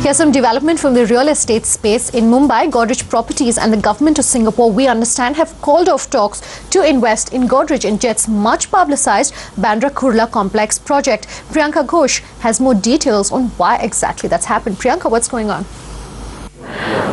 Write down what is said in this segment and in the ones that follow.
Here's some development from the real estate space. In Mumbai, Godrej Properties and the government of Singapore, we understand, have called off talks to invest in Godrej in Jet's much publicized Bandra Kurla complex project. Priyanka Ghosh has more details on why exactly that's happened. Priyanka, what's going on?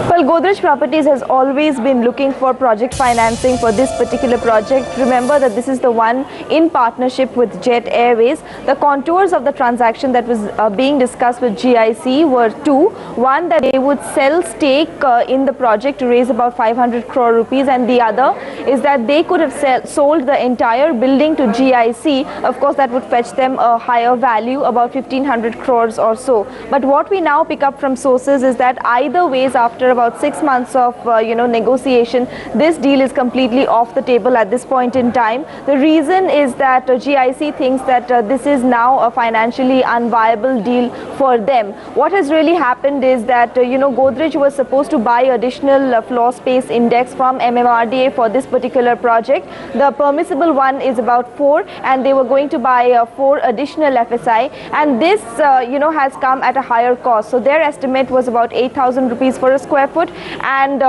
Well, Godrej Properties has always been looking for project financing for this particular project. Remember that this is the one in partnership with Jet Airways. The contours of the transaction that was being discussed with GIC were two. One, that they would sell stake in the project to raise about 500 crore rupees, and the other is that they could have sold the entire building to GIC. Of course, that would fetch them a higher value, about 1500 crores or so. But what we now pick up from sources is that either ways, after about 6 months of negotiation, this deal is completely off the table at this point in time. The reason is that GIC thinks that this is now a financially unviable deal for them. What has really happened is that Godrej was supposed to buy additional floor space index from MMRDA for this particular project. The permissible one is about 4, and they were going to buy 4 additional FSI, and this has come at a higher cost. So their estimate was about 8,000 rupees for a square foot, and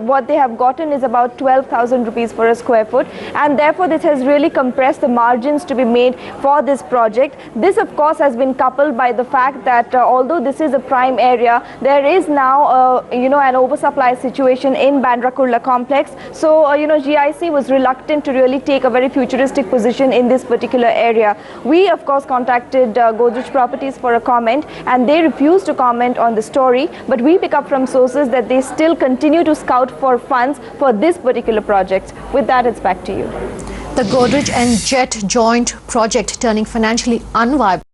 what they have gotten is about 12,000 rupees for a square foot, and therefore this has really compressed the margins to be made for this project. This of course has been coupled by the fact that although this is a prime area, there is now an oversupply situation in Bandra Kurla complex. So GIC was reluctant to really take a very futuristic position in this particular area. We of course contacted Godrej Properties for a comment, and they refused to comment on the story, but we pick up from sources that they still continue to scout for funds for this particular project. With that, it's back to you. The Godrej and Jet joint project turning financially unviable.